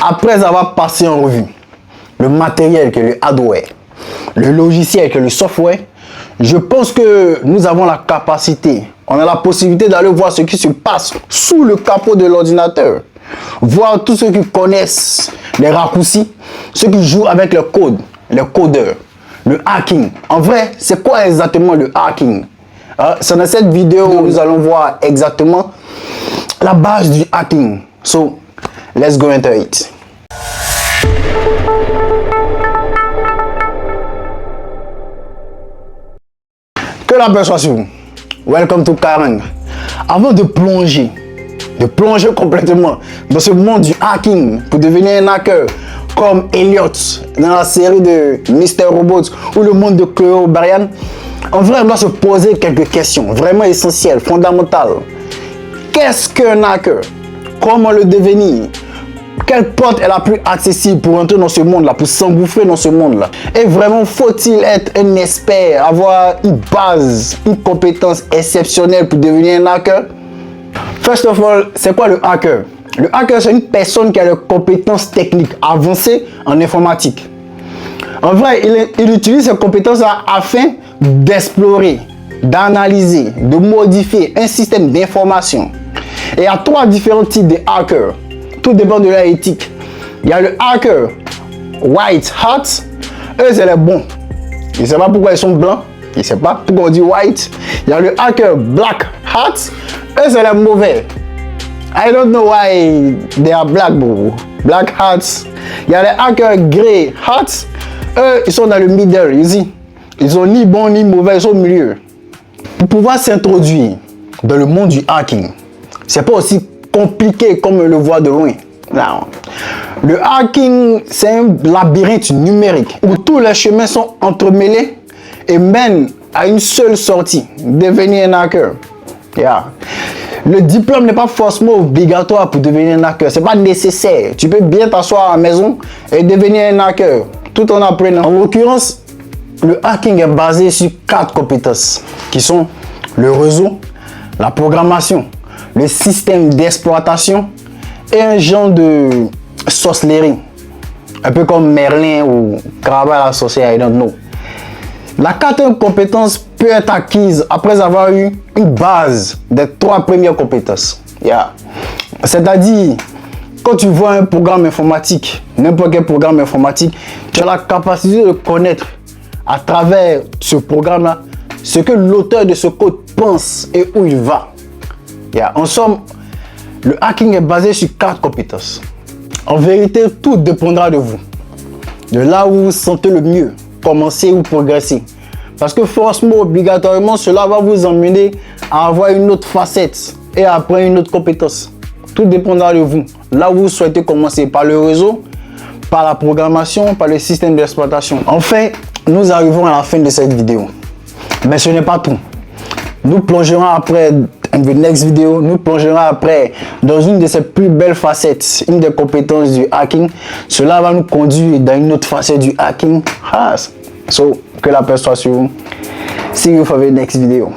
Après avoir passé en revue le matériel que le hardware, le logiciel que le software, je pense que nous avons la capacité, on a la possibilité d'aller voir ce qui se passe sous le capot de l'ordinateur. Voir tous ceux qui connaissent les raccourcis, ceux qui jouent avec le code, les codeurs, le hacking. En vrai, c'est quoi exactement le hacking? C'est dans cette vidéo où nous allons voir exactement la base du hacking. So, let's go into it. Que la paix soit sur vous. Welcome to Karang. Avant de plonger complètement dans ce monde du hacking pour devenir un hacker comme Elliot dans la série de Mr. Robot ou le monde de Chloé O'Brien, en vrai, on doit se poser quelques questions vraiment essentielles, fondamentales. Qu'est-ce qu'un hacker? Comment le devenir? Quelle porte est la plus accessible pour entrer dans ce monde-là, pour s'engouffrer dans ce monde-là? Et vraiment, faut-il être un expert, avoir une base, une compétence exceptionnelle pour devenir un hacker? First of all, c'est quoi le hacker? Le hacker, c'est une personne qui a des compétences techniques avancées en informatique. En vrai, il utilise ces compétences-là afin d'explorer, d'analyser, de modifier un système d'information. Et il y a trois différents types de hackers. Tout dépend de leur éthique. Il y a le hacker white hat. Eux, c'est les bons. Je ne sais pas pourquoi ils sont blancs. Je ne sais pas pourquoi on dit white. Il y a le hacker black hat. Eux, c'est les mauvais. I don't know why they are black, bro. Black hats. Il y a les hackers grey hats. Eux, ils sont dans le middle, you see. Ils sont ni bons ni mauvais, ils sont au milieu. Pour pouvoir s'introduire dans le monde du hacking, c'est pas aussi compliqué comme on le voit de loin. Non. Le hacking, c'est un labyrinthe numérique où tous les chemins sont entremêlés et mènent à une seule sortie, devenir un hacker. Yeah. Le diplôme n'est pas forcément obligatoire pour devenir un hacker. C'est pas nécessaire. Tu peux bien t'asseoir à la maison et devenir un hacker tout en apprenant. En l'occurrence, le hacking est basé sur 4 compétences qui sont le réseau, la programmation, le système d'exploitation et un genre de sorcellerie. Un peu comme Merlin ou Cravate la sorcière, I don't know. La quatrième compétence peut être acquise après avoir eu une base des 3 premières compétences. Yeah. C'est-à-dire, quand tu vois un programme informatique, n'importe quel programme informatique, tu as la capacité de connaître à travers ce programme-là ce que l'auteur de ce code pense et où il va. Yeah. En somme, le hacking est basé sur 4 compétences. En vérité, tout dépendra de vous. De là où vous sentez le mieux, commencer ou progresser. Parce que forcément, obligatoirement, cela va vous emmener à avoir une autre facette et à apprendre une autre compétence. Tout dépendra de vous. Là où vous souhaitez commencer, par le réseau, par la programmation, par le système d'exploitation. Enfin, nous arrivons à la fin de cette vidéo. Mais ce n'est pas tout. Nous plongerons après, in the next vidéo, nous plongerons après dans une de ces plus belles facettes, une des compétences du hacking. Cela va nous conduire dans une autre facette du hacking. So, que la paix soit sur vous. See you for the next video.